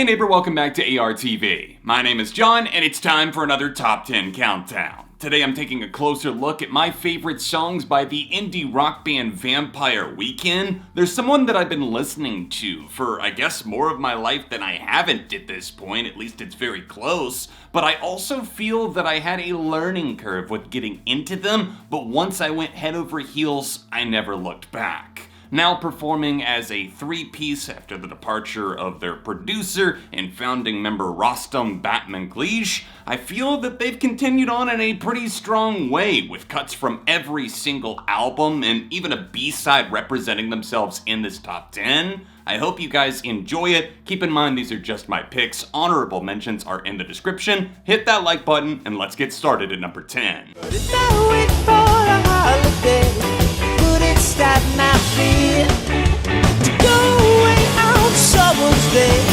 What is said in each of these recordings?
Hey neighbor, welcome back to ARTV. My name is John, and it's time for another Top 10 Countdown. Today I'm taking a closer look at my favorite songs by the indie rock band Vampire Weekend. There's someone that I've been listening to for, I guess, more of my life than I haven't at this point, at least it's very close. But I also feel that I had a learning curve with getting into them, but once I went head over heels, I never looked back. Now performing as a three-piece after the departure of their producer and founding member Rostam Batmanglij, I feel that they've continued on in a pretty strong way with cuts from every single album and even a B-side representing themselves in this top 10. I hope you guys enjoy it. Keep in mind these are just my picks. Honorable mentions are in the description. Hit that like button and let's get started at number 10. Start my fear to go away on someone's day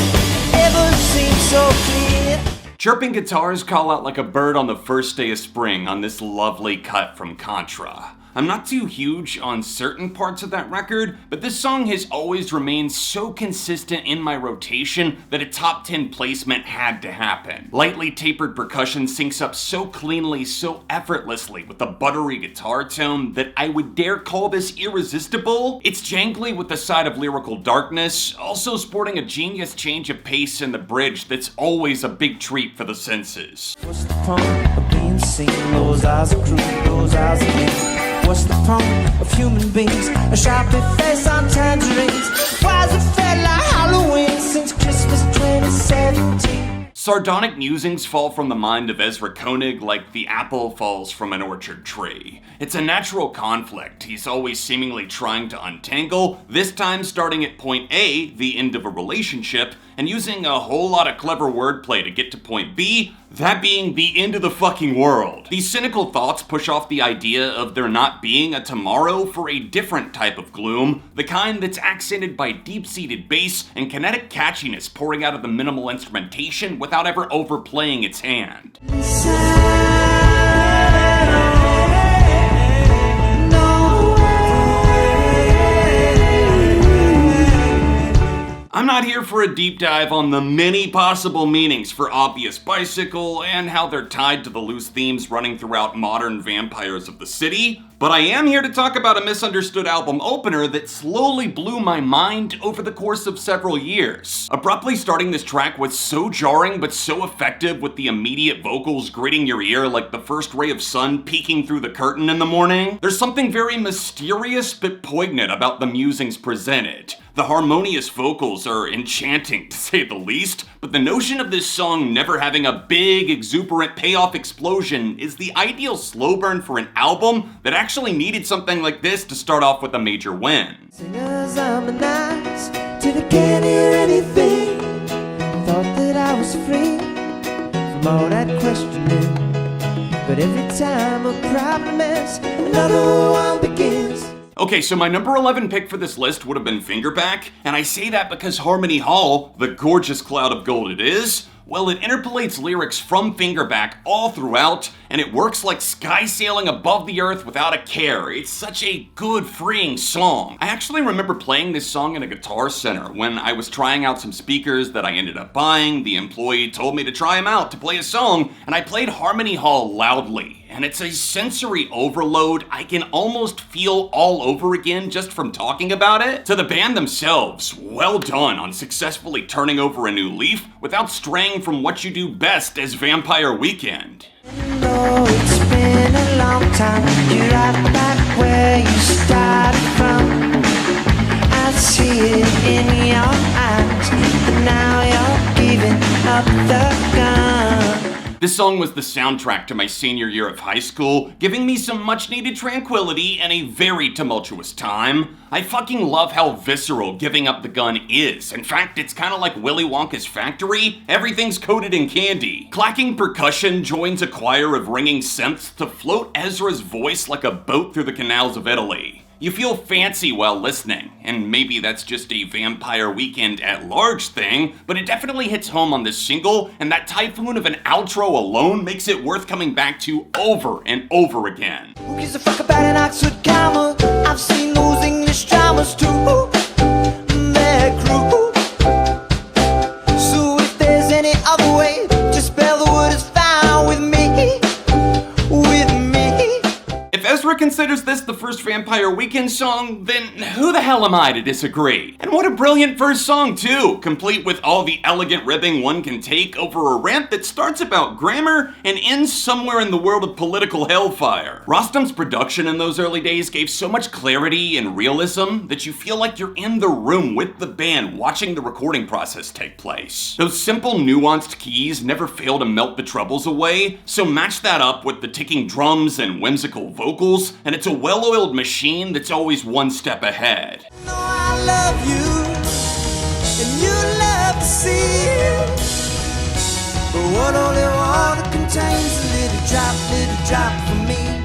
ever seems so clear. Chirping guitars call out like a bird on the first day of spring on this lovely cut from Contra. I'm not too huge on certain parts of that record, but this song has always remained so consistent in my rotation that a top 10 placement had to happen. Lightly tapered percussion syncs up so cleanly, so effortlessly with the buttery guitar tone that I would dare call this irresistible. It's jangly with the side of lyrical darkness, also sporting a genius change of pace in the bridge that's always a big treat for the senses. What's the point of being seen? Those eyes are cruel, those eyes are mean. What's the point of human beings? A sharply face on tangerines. Why's it felt like Halloween since Christmas 2017? Sardonic musings fall from the mind of Ezra Koenig like the apple falls from an orchard tree. It's a natural conflict he's always seemingly trying to untangle, this time starting at point A, the end of a relationship, and using a whole lot of clever wordplay to get to point B, that being the end of the fucking world. These cynical thoughts push off the idea of there not being a tomorrow for a different type of gloom, the kind that's accented by deep-seated bass and kinetic catchiness pouring out of the minimal instrumentation without ever overplaying its hand. I'm not here for a deep dive on the many possible meanings for Obvious Bicycle and how they're tied to the loose themes running throughout modern vampires of the city, but I am here to talk about a misunderstood album opener that slowly blew my mind over the course of several years. Abruptly starting this track was so jarring but so effective with the immediate vocals greeting your ear like the first ray of sun peeking through the curtain in the morning. There's something very mysterious but poignant about the musings presented. The harmonious vocals are enchanting, to say the least, but the notion of this song never having a big, exuberant payoff explosion is the ideal slow burn for an album that actually needed something like this to start off with a major win. Singers on the nights till they can't hear anything. Thought that I was free from all that questioning, but every time a problem ends, another one begins. Okay, so my number 11 pick for this list would have been Fingerback, and I say that because Harmony Hall, the gorgeous cloud of gold it is, well, it interpolates lyrics from Fingerback all throughout, and it works like sky sailing above the earth without a care. It's such a good, freeing song. I actually remember playing this song in a guitar center when I was trying out some speakers that I ended up buying. The employee told me to try them out to play a song, and I played Harmony Hall loudly. And it's a sensory overload I can almost feel all over again just from talking about it. To the band themselves, well done on successfully turning over a new leaf without straying from what you do best as Vampire Weekend. No, it's been a long time. You're right back where you started from. I see it in your eyes, but now you're giving up the gun. This song was the soundtrack to my senior year of high school, giving me some much needed tranquility and a very tumultuous time. I fucking love how visceral Giving Up the Gun is. In fact, it's kinda like Willy Wonka's factory. Everything's coated in candy. Clacking percussion joins a choir of ringing synths to float Ezra's voice like a boat through the canals of Italy. You feel fancy while listening, and maybe that's just a Vampire Weekend at large thing, but it definitely hits home on this single, and that typhoon of an outro alone makes it worth coming back to over and over again. Who gives a fuck about an Oxford comma? I've seen those English dramas too. They're cruel. So if this the first Vampire Weekend song, then who the hell am I to disagree? And what a brilliant first song too, complete with all the elegant ribbing one can take over a rant that starts about grammar and ends somewhere in the world of political hellfire. Rostam's production in those early days gave so much clarity and realism that you feel like you're in the room with the band watching the recording process take place. Those simple, nuanced keys never fail to melt the troubles away, so match that up with the ticking drums and whimsical vocals, and it's a well-oiled machine that's always one step ahead. No, I love you, and you love to see it. But what only water contains a little drop for me.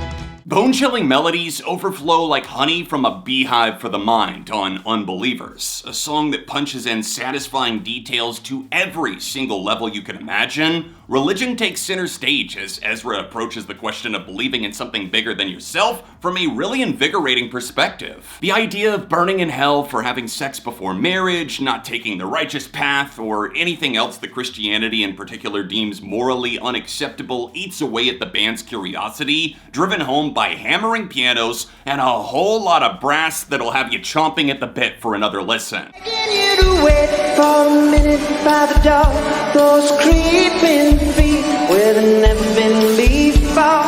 Bone-chilling melodies overflow like honey from a beehive for the mind on Unbelievers, a song that punches in satisfying details to every single level you can imagine. Religion takes center stage as Ezra approaches the question of believing in something bigger than yourself from a really invigorating perspective. The idea of burning in hell for having sex before marriage, not taking the righteous path, or anything else that Christianity in particular deems morally unacceptable eats away at the band's curiosity, driven home by hammering pianos and a whole lot of brass that'll have you chomping at the bit for another listen. You to wait for a minute by the door, those creeping feet where they've never been before.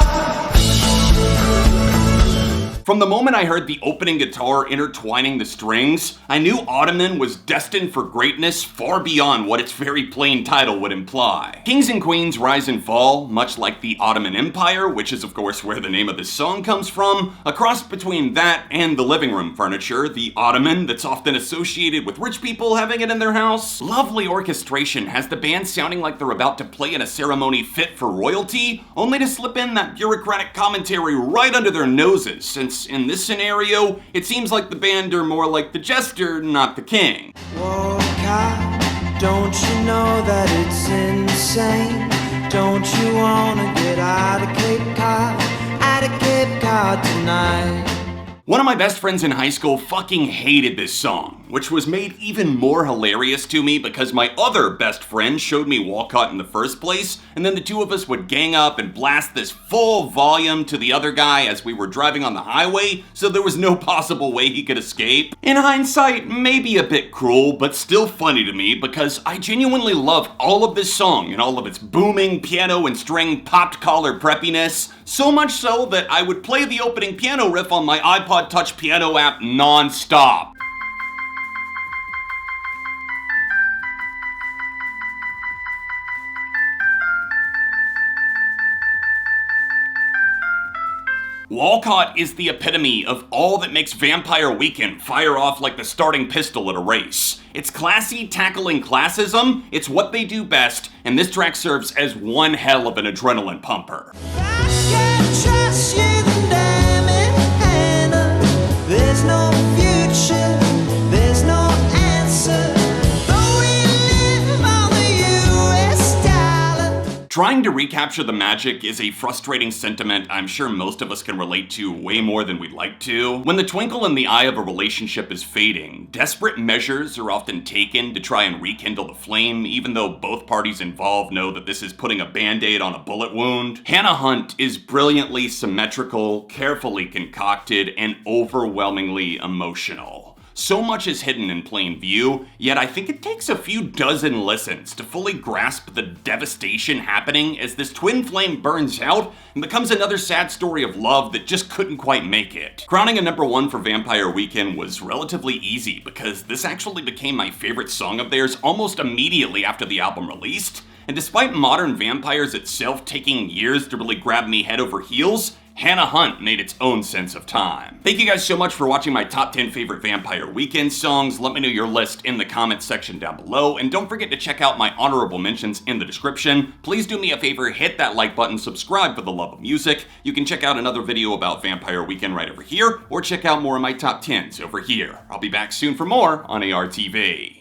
From the moment I heard the opening guitar intertwining the strings, I knew Ottoman was destined for greatness far beyond what its very plain title would imply. Kings and queens rise and fall, much like the Ottoman Empire, which is of course where the name of this song comes from. A cross between that and the living room furniture, the Ottoman that's often associated with rich people having it in their house. Lovely orchestration has the band sounding like they're about to play in a ceremony fit for royalty, only to slip in that bureaucratic commentary right under their noses, since in this scenario, it seems like the band are more like the jester, not the king. Walcott, don't you know that it's insane? Don't you wanna get out of Cape Cod tonight? One of my best friends in high school fucking hated this song, which was made even more hilarious to me because my other best friend showed me Walcott in the first place, and then the two of us would gang up and blast this full volume to the other guy as we were driving on the highway, so there was no possible way he could escape. In hindsight, maybe a bit cruel, but still funny to me because I genuinely love all of this song and all of its booming piano and string popped collar preppiness, so much so that I would play the opening piano riff on my iPod Touch piano app non-stop. Walcott is the epitome of all that makes Vampire Weekend fire off like the starting pistol at a race. It's classy tackling classism, it's what they do best, and this track serves as one hell of an adrenaline pumper. I can't trust you, then damn it, Hannah. There's no future, there's no answer. Though we live on the US dollar. Trying to recapture the magic is a frustrating sentiment I'm sure most of us can relate to way more than we'd like to. When the twinkle in the eye of a relationship is fading, desperate measures are often taken to try and rekindle the flame, even though both parties involved know that this is putting a band-aid on a bullet wound. Hannah Hunt is brilliantly symmetrical, carefully concocted, and overwhelmingly emotional. So much is hidden in plain view, yet I think it takes a few dozen listens to fully grasp the devastation happening as this twin flame burns out and becomes another sad story of love that just couldn't quite make it. Crowning a #1 for Vampire Weekend was relatively easy because this actually became my favorite song of theirs almost immediately after the album released, and despite Modern Vampires itself taking years to really grab me head over heels, Hannah Hunt made its own sense of time. Thank you guys so much for watching my top 10 favorite Vampire Weekend songs. Let me know your list in the comments section down below, and don't forget to check out my honorable mentions in the description. Please do me a favor, hit that like button, subscribe for the love of music. You can check out another video about Vampire Weekend right over here, or check out more of my top 10s over here. I'll be back soon for more on ARTV.